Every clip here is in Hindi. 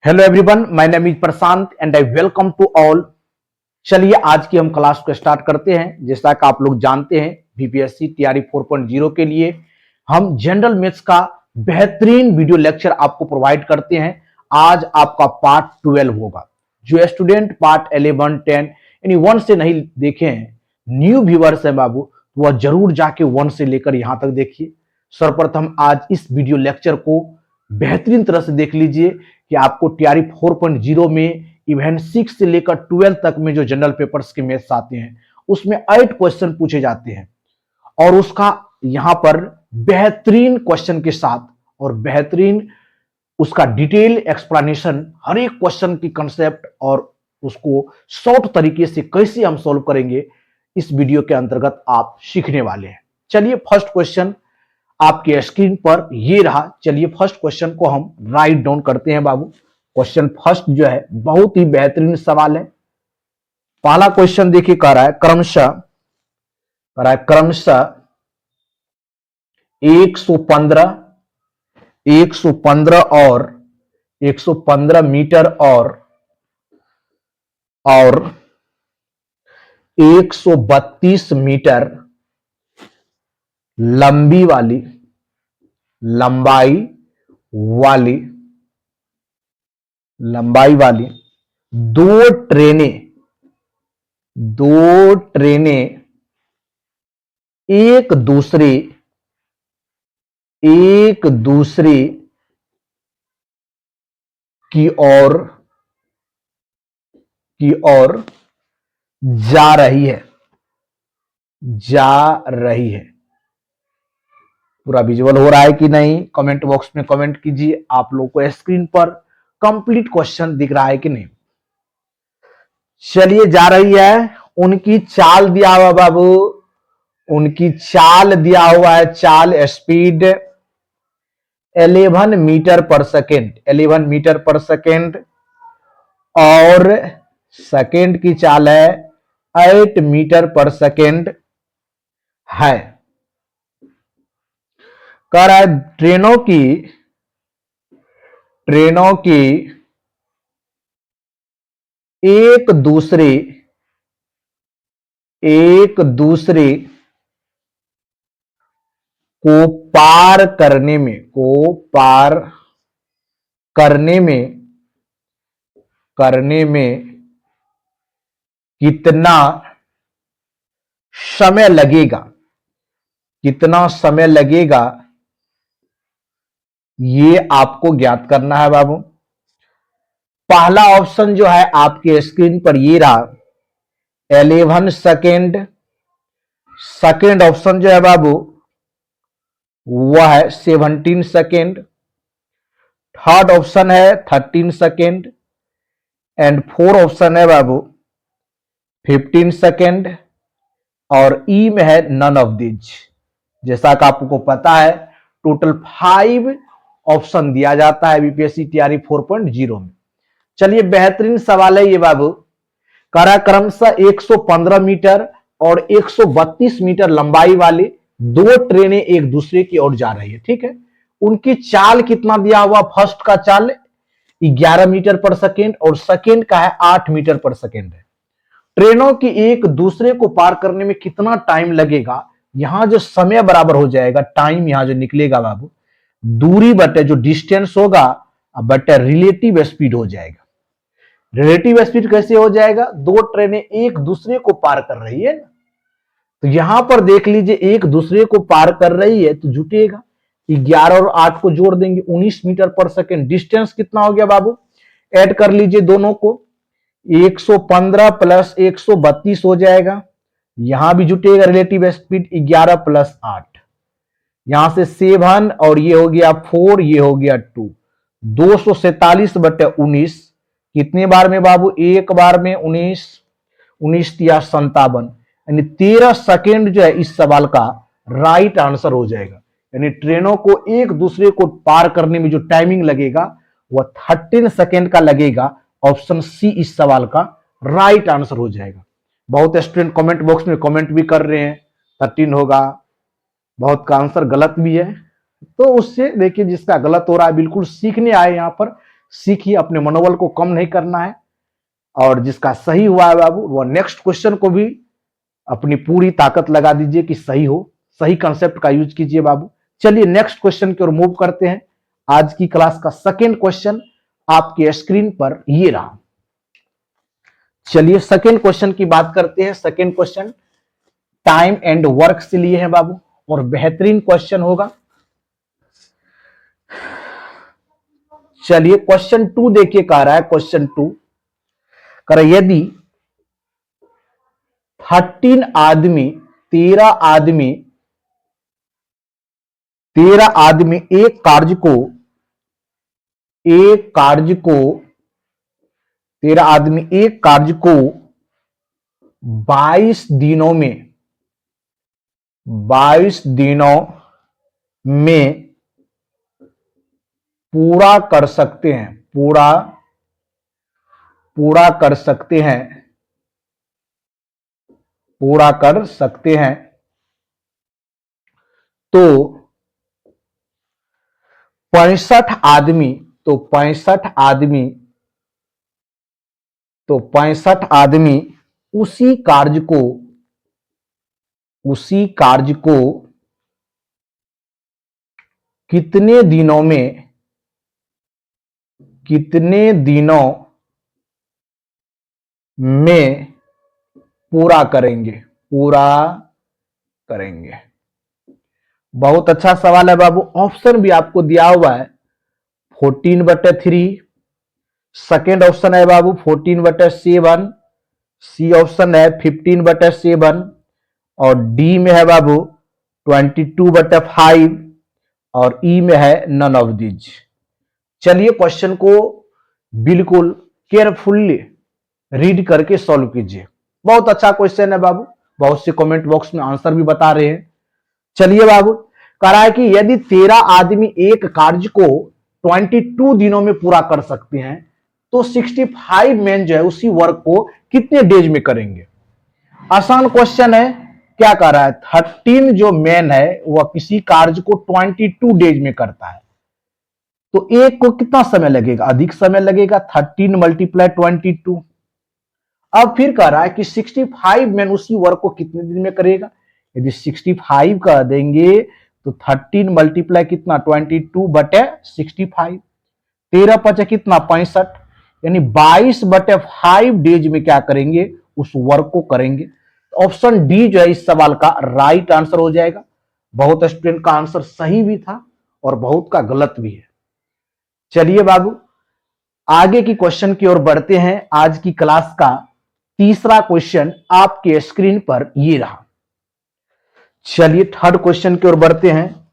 Hello everyone, my name is Prashant and I welcome to all. चलिए आज की हम क्लास को स्टार्ट करते हैं। जैसा कि आप लोग जानते हैं, बीपीएससी टीआरई 4.0 के लिए हम जनरल मैथ्स का बेहतरीन वीडियो लेक्चर आपको प्रोवाइड करते हैं। आज आपका पार्ट 12 होगा। जो स्टूडेंट पार्ट 11, 10 यानी 1 से नहीं देखे हैं, न्यू व्यूअर्स है बाबू, तो वह जरूर जाके 1 से लेकर यहां तक देखिए। सर्वप्रथम आज इस वीडियो लेक्चर को बेहतरीन तरह से देख लीजिए कि आपको टीआरई 4.0 में इवन 6 से लेकर 12 तक में जो जनरल पेपर्स के मैथ्स आते हैं उसमें 8 क्वेश्चन पूछे जाते हैं और उसका यहां पर बेहतरीन क्वेश्चन के साथ और बेहतरीन उसका डिटेल एक्सप्लेनेशन, हर एक क्वेश्चन की कंसेप्ट और उसको शॉर्ट तरीके से कैसे हम सॉल्व करेंगे, इस वीडियो के अंतर्गत आप सीखने वाले हैं। चलिए फर्स्ट क्वेश्चन आपके स्क्रीन पर ये रहा। चलिए फर्स्ट क्वेश्चन को हम राइट डाउन करते हैं बाबू। क्वेश्चन फर्स्ट जो है बहुत ही बेहतरीन सवाल है। पहला क्वेश्चन देखिए, कह रहा है क्रमशः 115 और 115 मीटर और 132 मीटर लंबाई वाली दो ट्रेनें एक दूसरे की ओर जा रही है। पूरा विजुअल हो रहा है कि नहीं, कमेंट बॉक्स में कमेंट कीजिए। आप लोग को स्क्रीन पर कंप्लीट क्वेश्चन दिख रहा है कि नहीं। चलिए, जा रही है। उनकी चाल दिया हुआ बाबू, उनकी चाल दिया हुआ है, चाल स्पीड 11 मीटर पर सेकेंड और सेकेंड की चाल है 8 मीटर पर सेकेंड है। कह रहा है ट्रेनों की एक दूसरे को पार करने में कितना समय लगेगा, ये आपको ज्ञात करना है बाबू। पहला ऑप्शन जो है आपके स्क्रीन पर ये रहा 11 सेकेंड। सेकेंड ऑप्शन जो है बाबू वह है 17 सेकेंड। थर्ड ऑप्शन है 13 सेकेंड एंड फोर्थ ऑप्शन है बाबू 15 सेकेंड और ई में है नन ऑफ दिस। जैसा कि आपको पता है टोटल 5 ऑप्शन दिया जाता है बीपीएससी टीआरई 4.0 में। चलिए बेहतरीन सवाल है ये बाबू। क्रमशः 115 मीटर और 132 मीटर लंबाई वाली दो ट्रेनें एक दूसरे की ओर जा रही है, ठीक है। उनकी चाल कितना दिया हुआ, फर्स्ट का चाल 11 मीटर पर सेकेंड और सेकेंड का है 8 मीटर पर सेकेंड है। ट्रेनों की एक दूसरे को पार करने में कितना टाइम लगेगा, यहां जो समय बराबर हो जाएगा, टाइम यहां जो निकलेगा बाबू, दूरी बटे जो डिस्टेंस होगा बटे रिलेटिव स्पीड हो जाएगा। रिलेटिव स्पीड कैसे हो जाएगा, दो ट्रेनें एक दूसरे को पार कर रही है ना, तो यहां पर देख लीजिए एक दूसरे को पार कर रही है तो जुटेगा 11 और 8 को जोड़ देंगे 19 मीटर पर सेकेंड। डिस्टेंस कितना हो गया बाबू, ऐड कर लीजिए दोनों को, 115 प्लस 132 हो जाएगा। यहां भी जुटेगा रिलेटिव स्पीड 11 प्लस 8, यहां से 7 और ये हो गया 4, ये हो गया 2, 247 बटे 19। कितने बार में बाबू, एक बार में 19 या 57, यानी 13 सेकेंड जो है इस सवाल का राइट आंसर हो जाएगा। यानी ट्रेनों को एक दूसरे को पार करने में जो टाइमिंग लगेगा वह 13 सेकेंड का लगेगा। ऑप्शन सी इस सवाल का राइट आंसर हो जाएगा। बहुत स्टूडेंट कमेंट बॉक्स में कमेंट भी कर रहे हैं 13 होगा, बहुत का आंसर गलत भी है। तो उससे देखिए जिसका गलत हो रहा है बिल्कुल सीखने आए यहाँ पर, सीखिए, अपने मनोबल को कम नहीं करना है। और जिसका सही हुआ है बाबू, वो नेक्स्ट क्वेश्चन को भी अपनी पूरी ताकत लगा दीजिए कि सही हो, सही कंसेप्ट का यूज कीजिए बाबू। चलिए नेक्स्ट क्वेश्चन की ओर मूव करते हैं। आज की क्लास का सेकेंड क्वेश्चन आपके स्क्रीन पर ये रहा। चलिए सेकेंड क्वेश्चन की बात करते हैं। Second question time and work से लिए हैं बाबू, और बेहतरीन क्वेश्चन होगा। चलिए क्वेश्चन 2 देखिए, कह रहा है क्वेश्चन 2 कह रहा है यदि 13 आदमी 13 आदमी एक कार्य को 22 दिनों में पूरा कर सकते हैं, पूरा कर सकते हैं, तो 65 आदमी उसी कार्य को कितने दिनों में पूरा करेंगे। बहुत अच्छा सवाल है बाबू। ऑप्शन भी आपको दिया हुआ है 14/3, सेकेंड ऑप्शन है बाबू 14/7, सी ऑप्शन है 15/7, और डी में है बाबू 22/5, और ई में है नन ऑफ दीज। चलिए क्वेश्चन को बिल्कुल केयरफुल्ली रीड करके सॉल्व कीजिए। बहुत अच्छा क्वेश्चन है बाबू, बहुत से कमेंट बॉक्स में आंसर भी बता रहे हैं। चलिए बाबू, कह रहा है कि यदि 13 आदमी एक कार्य को 22 दिनों में पूरा कर सकते हैं, तो 65 मैन जो है उसी वर्क को कितने डेज में करेंगे। आसान क्वेश्चन है। क्या कह रहा है, 13 जो मैन है वह किसी कार्य को 22 डेज में करता है, तो एक को कितना समय लगेगा, अधिक समय लगेगा, 13 × 22। अब फिर कह रहा है कि 65 मैन उसी वर्क को कितने दिन में करेगा। यदि 65 कर देंगे तो 13 × कितना 22/65, 13 × कितना 65, यानी 22/5 डेज में क्या करेंगे, उस वर्क को करेंगे। ऑप्शन डी जो है इस सवाल का राइट आंसर हो जाएगा। बहुत स्टूडेंट का आंसर सही भी था और बहुत का गलत भी है। चलिए बाबू आगे की क्वेश्चन की ओर बढ़ते हैं। आज की क्लास का तीसरा क्वेश्चन आपके स्क्रीन पर ये रहा। चलिए थर्ड क्वेश्चन की ओर बढ़ते हैं।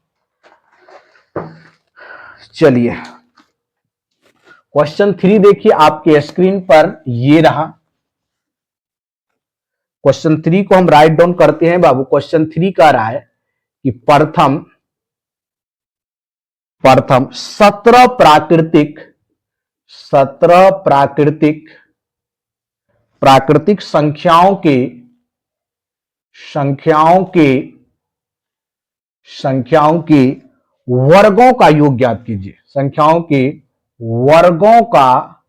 चलिए क्वेश्चन 3 देखिए आपके स्क्रीन पर ये रहा। क्वेश्चन 3 को हम राइट डाउन करते हैं बाबू। क्वेश्चन 3 कह रहा है कि प्रथम 17 प्राकृतिक संख्याओं के वर्गों का योग ज्ञात कीजिए। संख्याओं के वर्गों का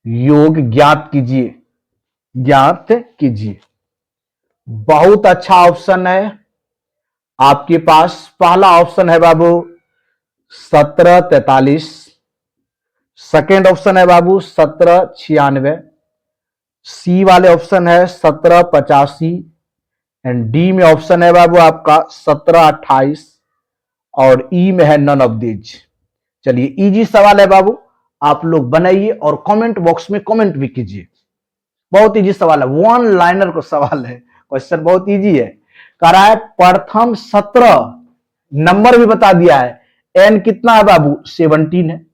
योग ज्ञात कीजिए। बहुत अच्छा ऑप्शन है आपके पास। पहला ऑप्शन है बाबू 1743, सेकेंड ऑप्शन है बाबू 1796, सी वाले ऑप्शन है 1785, एंड डी में ऑप्शन है बाबू आपका 1728, और ई में है नन ऑफ दीज। चलिए इजी सवाल है बाबू, आप लोग बनाइए और कमेंट बॉक्स में कमेंट भी कीजिए। बहुत इजी सवाल है, वन लाइनर को सवाल है, क्वेश्चन बहुत इजी है। कह रहा है प्रथम 17, नंबर भी बता दिया है, एन कितना है बाबू 17 है।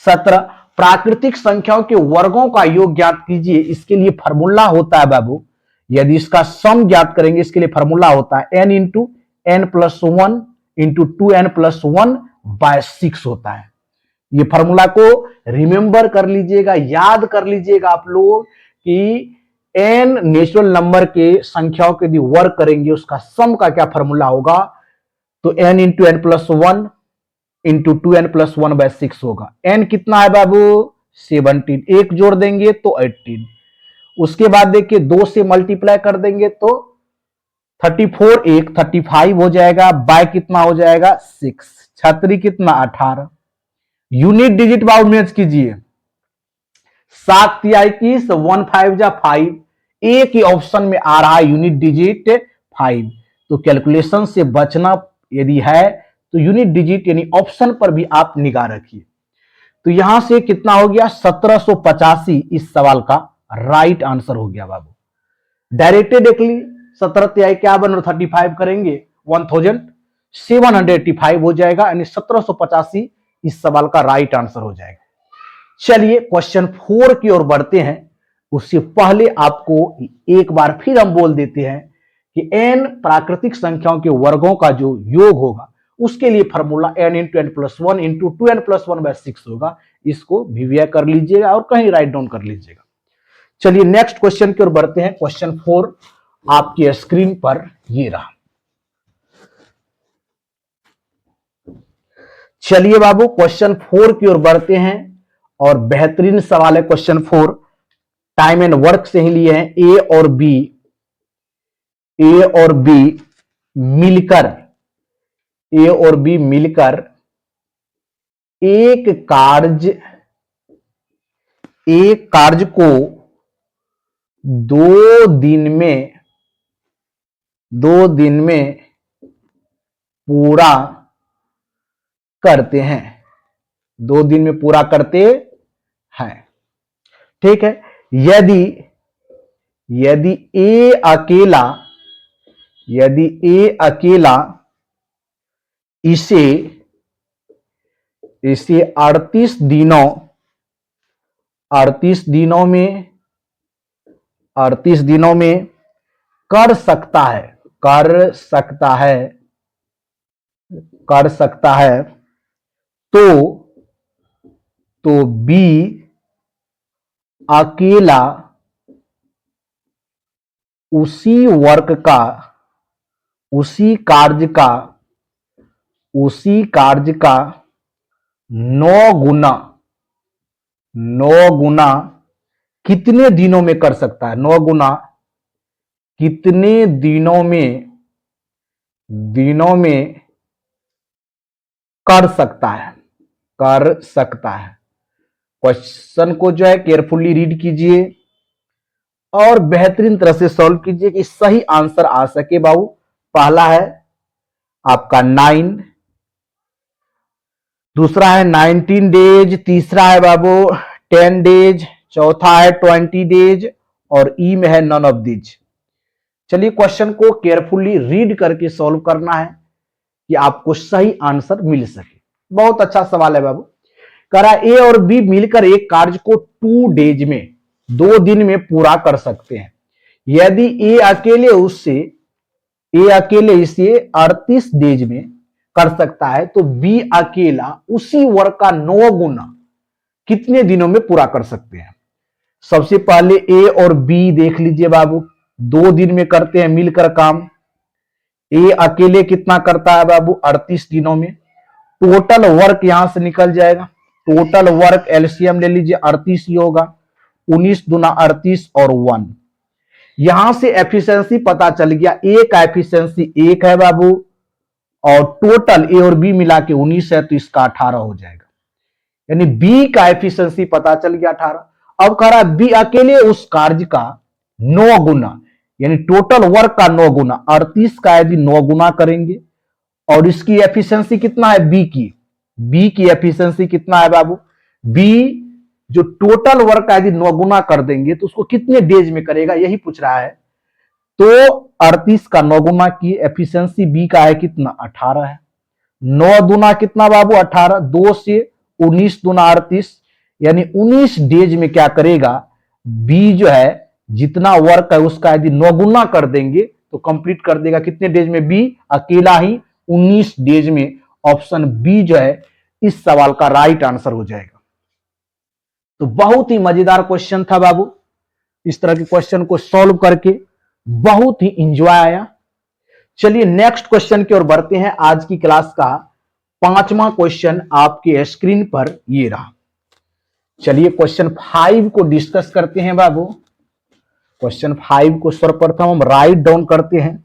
17 प्राकृतिक संख्याओं के वर्गों का योग ज्ञात कीजिए। इसके लिए फॉर्मूला होता है बाबू, यदि इसका सम ज्ञात करेंगे इसके लिए फॉर्मूला होता है n × n+1 × 2n+1/6 होता है। ये फॉर्मूला को रिमेंबर कर लीजिएगा, याद कर लीजिएगा आप लोग कि n नेचुरल नंबर के संख्याओं के यदि वर्ग करेंगे उसका सम का क्या फॉर्मूला होगा, तो n × n+1 इंटू 2n+1/6 होगा। n कितना है बाबू 17, एक जोड़ देंगे तो 18, उसके बाद देखिए 2 से मल्टीप्लाई कर देंगे तो 34, एक 35 हो जाएगा, बाय कितना हो जाएगा 6, छतरी कितना 18। यूनिट डिजिट बाबू मैच कीजिए, 7 तिहाई 21, 1 5 जा 5, एक ही ऑप्शन में आ रहा है यूनिट डिजिट 5। तो कैलकुलेशन से बचना यदि है तो यूनिट डिजिट यानी ऑप्शन पर भी आप निगाह रखिए। तो यहां से कितना हो गया 1785 इस सवाल का राइट आंसर हो गया बाबू। डायरेक्ट देख ली 17 तिहाई क्या बन 35 करेंगे 1785 हो जाएगा, यानी 1785 इस सवाल का राइट आंसर हो जाएगा। चलिए क्वेश्चन 4 की ओर बढ़ते हैं। उससे पहले आपको एक बार फिर हम बोल देते हैं कि n प्राकृतिक संख्याओं के वर्गों का जो योग होगा उसके लिए formula n into n+1 into 2n+1/6 होगा। इसको भिव्या कर लीजिएगा और कहीं राइट डाउन कर लीजिएगा। चलिए नेक्स्ट क्वेश्चन की ओर बढ़ते हैं। क्वेश्चन 4 आपकी स्क्रीन पर ये रहा। चलिए बाबू क्वेश्चन 4 की ओर बढ़ते हैं और बेहतरीन सवाल है क्वेश्चन 4, टाइम एंड वर्क से ही लिए हैं। ए और बी मिलकर एक कार्य को 2 दिन में पूरा करते हैं, 2 दिन में पूरा करते हैं। ठीक है, यदि ए अकेला इसे 38 दिनों में कर सकता है तो बी अकेला उसी कार्य का 9 गुना कितने दिनों में कर सकता है, 9 गुना कितने दिनों में कर सकता है। क्वेश्चन को जो है केयरफुली रीड कीजिए और बेहतरीन तरह से सॉल्व कीजिए कि सही आंसर आ सके बाबू। पहला है आपका 9, दूसरा है 19 डेज, तीसरा है बाबू 10 डेज, चौथा है 20 डेज और ई में है नन ऑफ दीज। चलिए क्वेश्चन को केयरफुली रीड करके सॉल्व करना है कि आपको सही आंसर मिल सके। बहुत अच्छा सवाल है बाबू। कह रहा ए और बी मिलकर एक कार्य को 2 डेज में 2 दिन में पूरा कर सकते हैं। यदि ए अकेले इसे 38 डेज में कर सकता है तो बी अकेला उसी वर्क का 9 गुना कितने दिनों में पूरा कर सकते हैं। सबसे पहले ए और बी देख लीजिए बाबू, 2 दिन में करते हैं मिलकर काम। ए अकेले कितना करता है बाबू 38 दिनों में। टोटल वर्क यहां से निकल जाएगा, टोटल वर्क एलसीएम ले लीजिए 38 ही होगा, 19 दूना 38 और 1। यहां से एफिशिएंसी पता चल गया, ए का एफिशिएंसी 1 है बाबू और टोटल ए और बी मिला के 19 है तो इसका 18 हो जाएगा, यानी बी का एफिशिएंसी पता चल गया 18। अब कह रहा है बी अकेले उस कार्य का 9 गुना यानी टोटल वर्क का 9 गुना, 38 का यदि 9 गुना करेंगे और इसकी एफिशिएंसी कितना है बी की एफिशिएंसी कितना है बाबू, बी जो टोटल वर्क का यदि 9 गुना कर देंगे तो उसको कितने डेज में करेगा यही पूछ रहा है। तो 38 का 9 गुना की एफिशिएंसी बी का है कितना 18 है। 9 दूना कितना बाबू 18, 2 से 19 दूना 38 यानी 19 डेज में क्या करेगा बी जो है जितना वर्क है उसका यदि 9 गुना कर देंगे तो कंप्लीट कर देगा कितने डेज में बी अकेला ही 19 डेज में। ऑप्शन बी जो है इस सवाल का राइट आंसर हो जाएगा। तो बहुत ही मजेदार क्वेश्चन था बाबू, इस तरह के क्वेश्चन को सॉल्व करके बहुत ही इंजॉय आया। चलिए नेक्स्ट क्वेश्चन की ओर बढ़ते हैं। आज की क्लास का पांचवा क्वेश्चन आपके स्क्रीन पर ये रहा। चलिए क्वेश्चन 5 को डिस्कस करते हैं बाबू। क्वेश्चन 5 को सर्वप्रथम हम राइट डाउन करते हैं।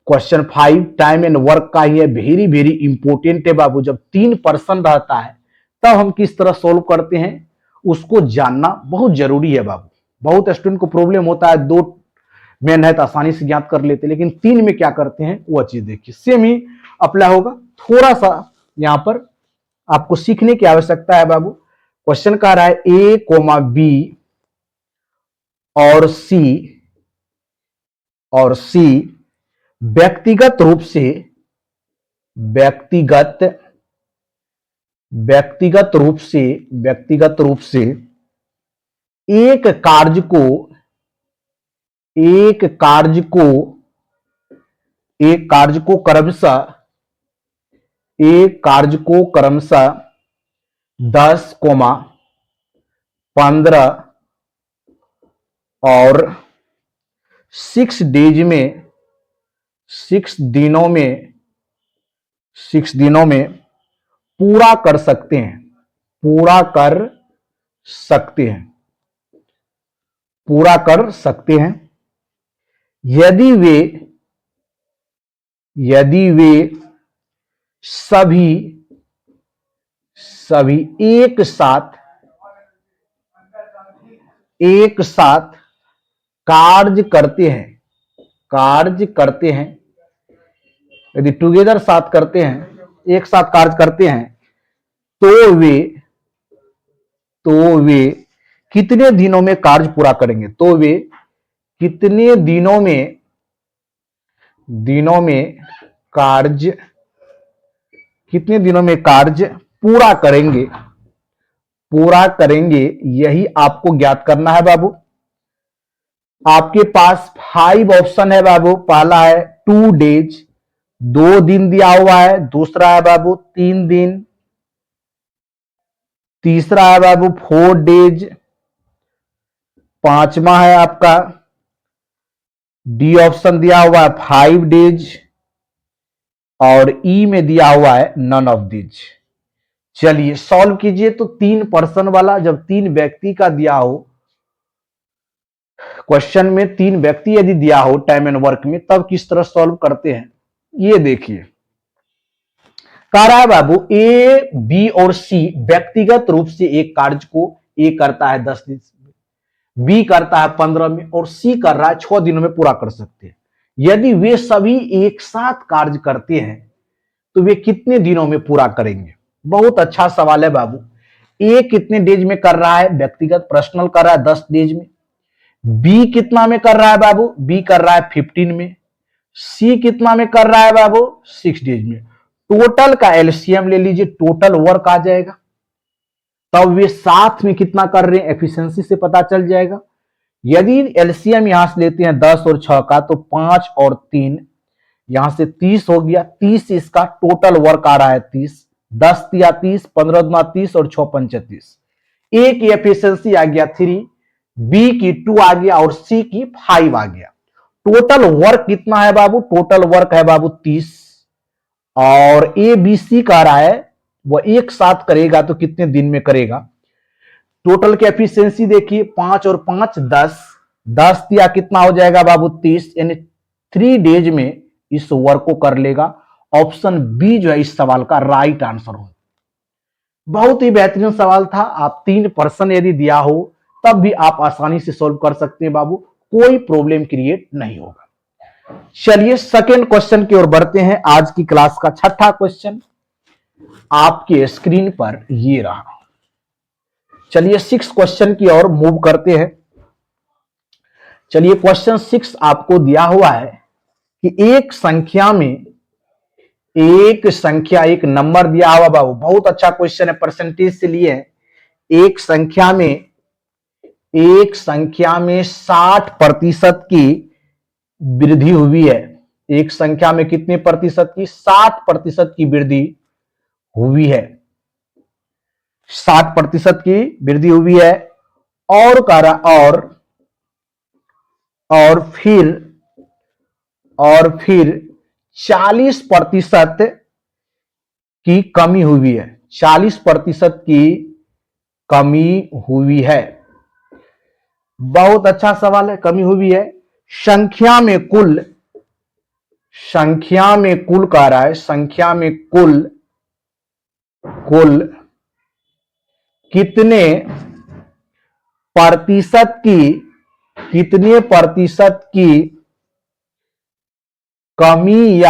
क्वेश्चन 5 टाइम एंड वर्क का ही है, वेरी वेरी इंपॉर्टेंट है बाबू। जब 3 पर्सन रहता है तब हम किस तरह सोल्व करते हैं उसको जानना बहुत जरूरी है बाबू। बहुत स्टूडेंट को प्रॉब्लम होता है, 2 मैन है तो आसानी से ज्ञात कर लेते, लेकिन 3 में क्या करते हैं वह चीज देखिए। सेम ही अप्लाई होगा, थोड़ा सा यहां पर आपको सीखने की आवश्यकता है बाबू। क्वेश्चन कह रहा है ए कोमा बी और सी व्यक्तिगत रूप से एक कार्य को क्रमशः 10, 15 और 6 दिनों में पूरा कर सकते हैं यदि वे सभी एक साथ कार्य करते हैं। यदि टुगेदर साथ करते हैं, एक साथ कार्य करते हैं, तो वे कितने दिनों में कार्य पूरा करेंगे। तो वे कितने दिनों में कार्य पूरा करेंगे, यही आपको ज्ञात करना है बाबू। आपके पास 5 ऑप्शन है बाबू। पहला है 2 डेज, 2 दिन दिया हुआ है। दूसरा है बाबू 3 दिन। तीसरा है बाबू 4 डेज। पांचवा है आपका डी ऑप्शन दिया हुआ है 5 डेज और ई में दिया हुआ है नन ऑफ दिज। चलिए सॉल्व कीजिए। तो 3 पर्सन वाला, जब 3 व्यक्ति का दिया हो क्वेश्चन में, 3 व्यक्ति यदि दिया हो टाइम एंड वर्क में, तब किस तरह सॉल्व करते हैं ये देखिए। कह रहा है बाबू ए, बी और सी व्यक्तिगत रूप से एक कार्य को ए करता है 10 दिन, बी करता है 15 में और सी कर रहा है 6 दिनों में पूरा कर सकते हैं। यदि वे सभी एक साथ कार्य करते हैं तो वे कितने दिनों में पूरा करेंगे। बहुत अच्छा सवाल है बाबू। ए कितने डेज में कर रहा है, व्यक्तिगत पर्सनल कर रहा है 10 डेज में। बी कितना में कर रहा है बाबू, बी कर रहा है 15 में। सी कितना में कर रहा है बाबू, 6 डेज में। टोटल का एलसीएम ले लीजिए, टोटल वर्क आ जाएगा, तब वे साथ में कितना कर रहे हैं एफिशिएंसी से पता चल जाएगा। यदि एलसीएम यहां से लेते हैं 10 और 6 का, तो 5 और 3 यहां से 30 हो गया। 30 इसका टोटल वर्क आ रहा है 30, 10 दिया 30, 15 दुना 30 और 6 पंचे 30। ए की एफिशिएंसी आ गया 3, बी की 2 आ गया और सी की 5 आ गया। टोटल वर्क कितना है बाबू, टोटल वर्क है बाबू 30 और ए बी सी कह रहा है वह एक साथ करेगा तो कितने दिन में करेगा। टोटल की एफिशिएंसी देखिए 5 और 5 10, 10 दिया कितना हो जाएगा बाबू 30, यानी 3 डेज में इस वर्क को कर लेगा। ऑप्शन बी जो है इस सवाल का राइट आंसर हो। बहुत ही बेहतरीन सवाल था। आप 3 पर्सन यदि दिया हो तब भी आप आसानी से सॉल्व कर सकते हैं बाबू, कोई प्रॉब्लम क्रिएट नहीं होगा। चलिए सेकंड क्वेश्चन की ओर बढ़ते हैं। आज की क्लास का छठा क्वेश्चन आपके स्क्रीन पर ये रहा। चलिए 6 क्वेश्चन की ओर मूव करते हैं। चलिए क्वेश्चन 6 आपको दिया हुआ है कि एक नंबर दिया हुआ बाबू। बहुत अच्छा क्वेश्चन है, परसेंटेज से लिए है। एक संख्या में 60% की वृद्धि हुई है। एक संख्या में कितने प्रतिशत की, 60% की वृद्धि हुई है। 60% की वृद्धि हुई है और फिर 40% की कमी हुई है, 40% की कमी हुई है। बहुत अच्छा सवाल है, कमी हुई है। संख्या में कुल कह रहा है, संख्या में कुल कितने प्रतिशत की कमी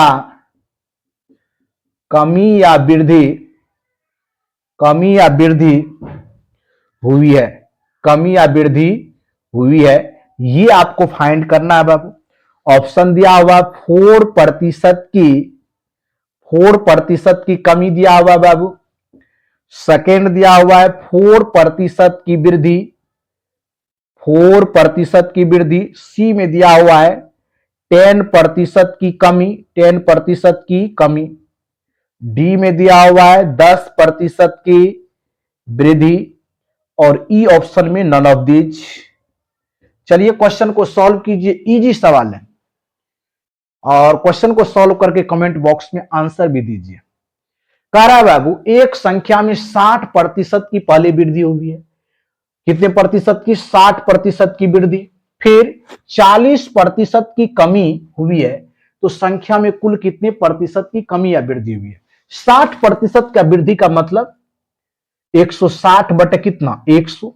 या वृद्धि हुई है, कमी या वृद्धि हुई है, ये आपको फाइंड करना है बाबू। ऑप्शन दिया हुआ 4% की कमी दिया हुआ बाबू। सेकेंड दिया हुआ है 4% की वृद्धि, 4% की वृद्धि। सी में दिया हुआ है 10% की कमी, 10% की कमी। डी में दिया हुआ है 10% की वृद्धि और ई ऑप्शन में नन ऑफ दीज। चलिए क्वेश्चन को सॉल्व कीजिए, इजी सवाल है और क्वेश्चन को सॉल्व करके कमेंट बॉक्स में आंसर भी दीजिए। कह रहा है बाबू एक संख्या में 60% की पहले वृद्धि हुई है, कितने प्रतिशत की? 60% की वृद्धि। फिर 40% की कमी हुई है, तो संख्या में कुल कितने प्रतिशत की कमी या वृद्धि हुई है? 60% का वृद्धि का मतलब 160 बटे कितना? 100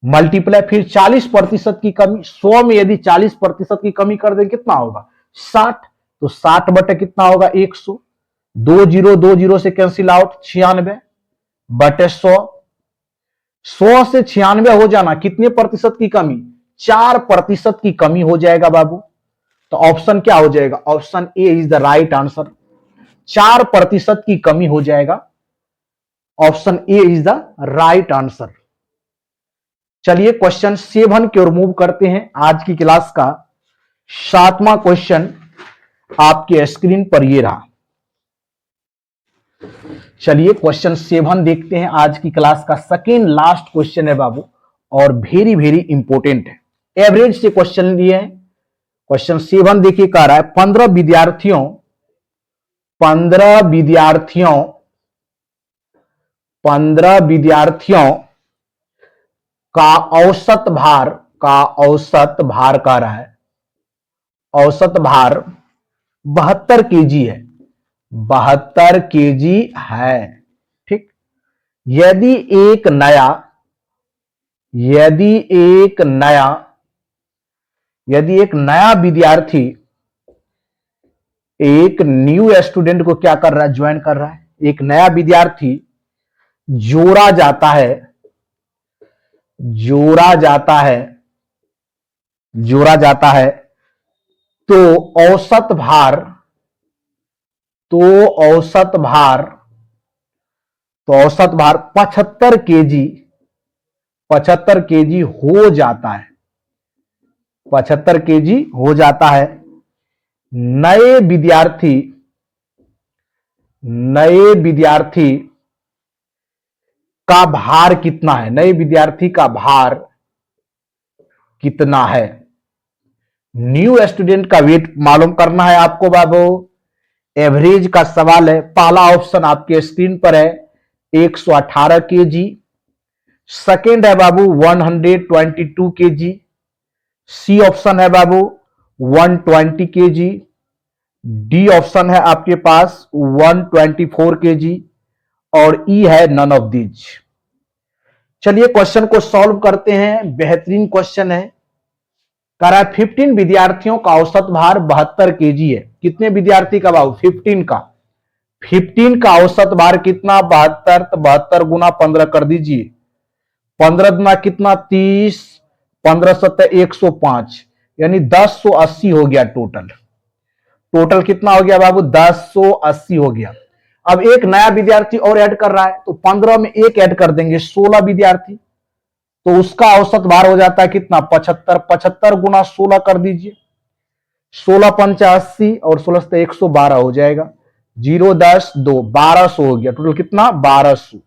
मल्टीप्लाई, फिर 40% की कमी, 100 में यदि 40% की कमी कर दें कितना होगा? 60, तो 60 बटे कितना होगा? 100। 2 से कैंसिल आउट, 96 बटे 100। 100 से 96 हो जाना, कितने प्रतिशत की कमी? 4% की कमी हो जाएगा बाबू। तो ऑप्शन क्या हो जाएगा? Option A is the right answer. 4% की कमी हो जाएगा, option A is the right answer. चलिए क्वेश्चन 7 की ओर मूव करते हैं। आज की क्लास का 7वां क्वेश्चन आपके स्क्रीन पर ये रहा। चलिए क्वेश्चन 7 देखते हैं। आज की क्लास का सेकेंड लास्ट क्वेश्चन है बाबू और वेरी वेरी इंपॉर्टेंट है। एवरेज से क्वेश्चन लिए हैं। क्वेश्चन 7 देखिए, कह रहा है 15 विद्यार्थियों का औसत भार कह रहा है, औसत भार 72 केजी है, 72 केजी है। ठीक। यदि एक नया विद्यार्थी एक न्यू स्टूडेंट को क्या कर रहा है? ज्वाइन कर रहा है। एक नया विद्यार्थी जोड़ा जाता है तो औसत भार 75 केजी हो जाता है, 75 केजी हो जाता है। नए विद्यार्थी का भार कितना है? नए विद्यार्थी का भार कितना है? न्यू स्टूडेंट का वेट मालूम करना है आपको बाबू। एवरेज का सवाल है। पहला ऑप्शन आपके स्क्रीन पर है 118 केजी। सेकेंड है बाबू 122 केजी। सी ऑप्शन है बाबू 120 केजी। डी ऑप्शन है आपके पास 124 केजी और ई है नन ऑफ दीज। चलिए क्वेश्चन को सॉल्व करते हैं। बेहतरीन क्वेश्चन है। कह रहा है 15 विद्यार्थियों का औसत भार 72 केजी है। कितने विद्यार्थी का बाबू? 15 का। 15 का औसत भार कितना? 72। तो 72 गुना 15 कर दीजिए। 15 गुना कितना? 30। 15 सत्तर 105, यानी 1080 हो गया टोटल कितना हो गया बाबू? 1080 हो गया। अब एक नया विद्यार्थी और ऐड कर रहा है, तो 15 में एक ऐड कर देंगे, 16 विद्यार्थी, तो उसका औसत भार हो जाता है कितना? 75। 75 गुना 16 कर दीजिए। 16 पंचा 80 और 16 से 112 हो जाएगा। 0 10 2 1200 हो गया। टोटल कितना? 1200।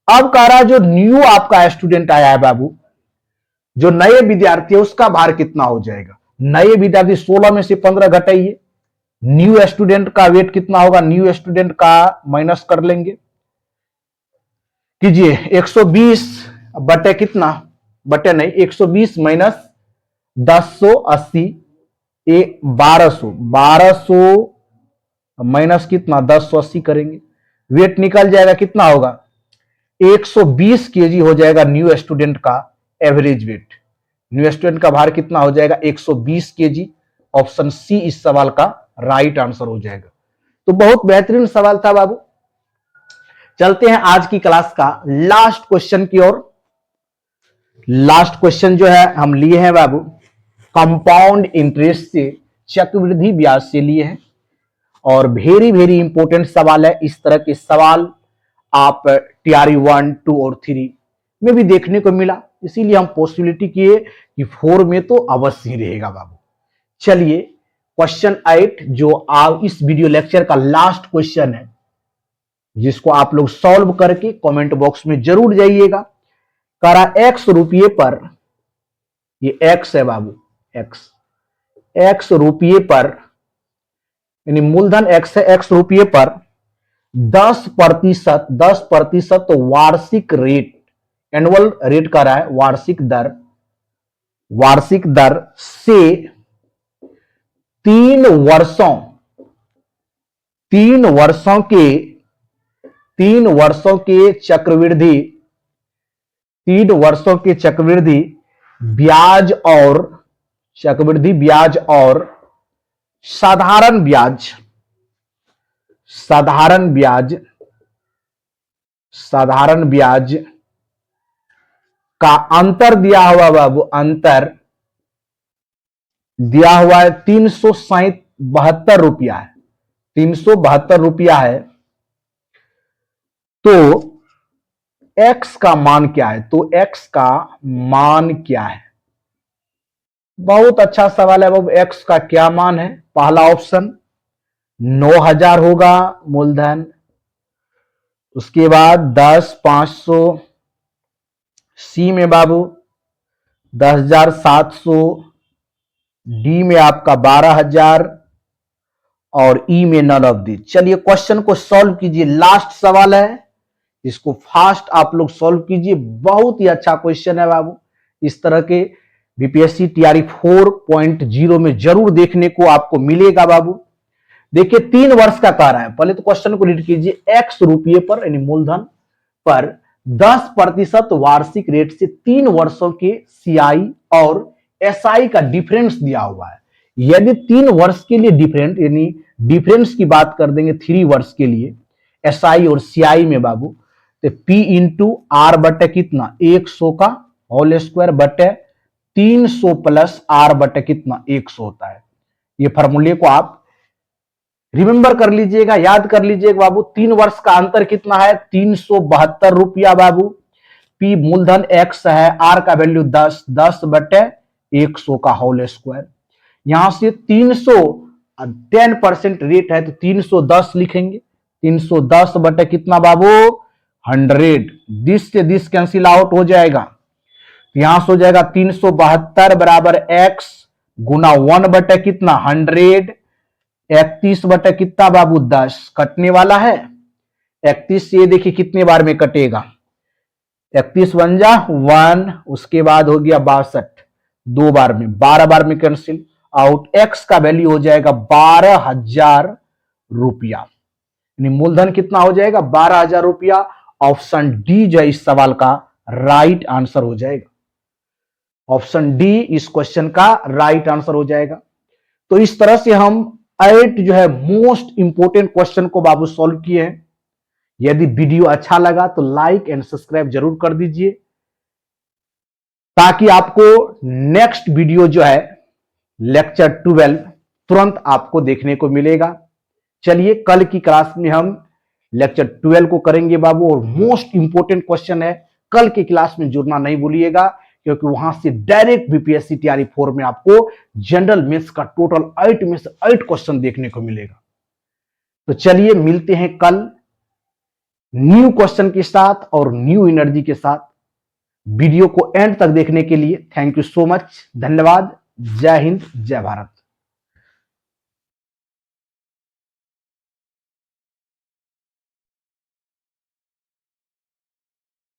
अब कह रहा है जो न्यू आपका स्टूडेंट आया है बाबू, जो नए विद्यार्थी है, उसका भार कितना हो जाएगा? नए विद्यार्थी 16 में से 15 घटाइए, न्यू स्टूडेंट का वेट कितना होगा, न्यू स्टूडेंट का माइनस कर लेंगे, कीजिए 120 बटे कितना, बटे नहीं 120 माइनस 1080 1200 माइनस कितना 1080 करेंगे, वेट निकल जाएगा कितना होगा 120 केजी हो जाएगा न्यू स्टूडेंट का एवरेज वेट। न्यू स्टूडेंट का भार कितना हो जाएगा 120 केजी। ऑप्शन सी इस सवाल का राइट आंसर हो जाएगा। तो बहुत बेहतरीन सवाल था बाबू। चलते हैं आज की क्लास का लास्ट क्वेश्चन की ओर। लास्ट क्वेश्चन जो है हम लिए हैं बाबू कंपाउंड इंटरेस्ट से, चक्रवृद्धि ब्याज से लिए हैं, और वेरी वेरी इंपॉर्टेंट सवाल है। इस तरह के सवाल आप टीआरई 1, 2 और 3 में भी देखने को मिला, इसीलिए हम पॉसिबिलिटी किए कि 4 में तो अवश्य ही रहेगा बाबू। चलिए क्वेश्चन 8 जो आप इस वीडियो लेक्चर का लास्ट क्वेश्चन है, जिसको आप लोग सॉल्व करके कमेंट बॉक्स में जरूर जाइएगा। करा x रुपये पर, ये x है बाबू, x रुपये पर, यानी मूलधन x है, x रुपये पर 10% तो वार्षिक रेट, एनुअल रेट का रहा है, वार्षिक दर से 3 वर्षों के चक्रवृद्धि ब्याज और साधारण ब्याज का अंतर दिया हुआ बाबू, अंतर दिया हुआ है 372 रुपया है, 372 रुपया है। तो x का मान क्या है, बहुत अच्छा सवाल है बाबू। x का क्या मान है, पहला ऑप्शन 9000 होगा मूलधन, उसके बाद 10,500, सी में बाबू 10,700, डी में आपका 12,000 और ई में नन ऑफ दी। चलिए क्वेश्चन को सॉल्व कीजिए, लास्ट सवाल है, इसको फास्ट आप लोग सॉल्व कीजिए। बहुत ही अच्छा क्वेश्चन है बाबू, इस तरह के बीपीएससी टीआरई 4.0 में जरूर देखने को आपको मिलेगा बाबू। देखिए 3 वर्ष का कह रहा है, पहले तो क्वेश्चन को रीड कीजिए। x रुपये पर यानी मूलधन पर 10% वार्षिक रेट से 3 वर्षों के सीआई और एसआई का डिफरेंस दिया हुआ है। यदि 3 वर्ष के लिए डिफरेंट, यानी डिफरेंस की बात कर देंगे 3 वर्ष के लिए एसआई और सीआई में बाबू, तो P इंटू आर बटे कितना 100 का होल स्क्वायर बटे 300 प्लस आर बटे कितना 100 होता है। ये फॉर्मूले को आप रिमेंबर कर लीजिएगा, याद कर लीजिएगा बाबू। 3 वर्ष का अंतर कितना है 372 रुपया बाबू। P मूलधन x है, R का वैल्यू 10 बटे 100 का होल स्क्वायर। यहां से 300 10% रेट है तो 310 लिखेंगे, 310 बटे कितना बाबू 100, दिस से दिस कैंसिल आउट हो जाएगा, यहां से हो जाएगा 372 बराबर x गुना 1 बटे कितना 100, 31 बटे कितना बाबू 10 कटने वाला है। 31 से देखिए कितने बार में कटेगा, 31 बन जा 1, उसके बाद हो गया 62, 2 बार में, 12 बार में कैंसिल आउट। x का वैल्यू हो जाएगा 12,000 रुपया, यानी मूलधन कितना हो जाएगा 12,000 रुपया। ऑप्शन डी जो है इस सवाल का राइट आंसर हो जाएगा, ऑप्शन डी इस क्वेश्चन का राइट आंसर हो जाएगा। तो इस तरह से हम 8 जो है मोस्ट इंपोर्टेंट क्वेश्चन को बाबू सॉल्व किए हैं। यदि वीडियो अच्छा लगा तो लाइक एंड सब्सक्राइब जरूर कर दीजिए, ताकि आपको नेक्स्ट वीडियो जो है लेक्चर 12 तुरंत आपको देखने को मिलेगा। चलिए कल की क्लास में हम लेक्चर 12 को करेंगे बाबू, और मोस्ट इंपोर्टेंट क्वेश्चन है, कल की क्लास में जुड़ना नहीं भूलिएगा, क्योंकि वहां से डायरेक्ट बीपीएससी टीआरई 4 में आपको जनरल मैथ्स का टोटल 8 में से 8 क्वेश्चन देखने को मिलेगा। तो चलिए मिलते हैं कल न्यू क्वेश्चन के साथ और न्यू एनर्जी के साथ। वीडियो को एंड तक देखने के लिए थैंक यू सो मच, धन्यवाद। जय हिंद, जय भारत।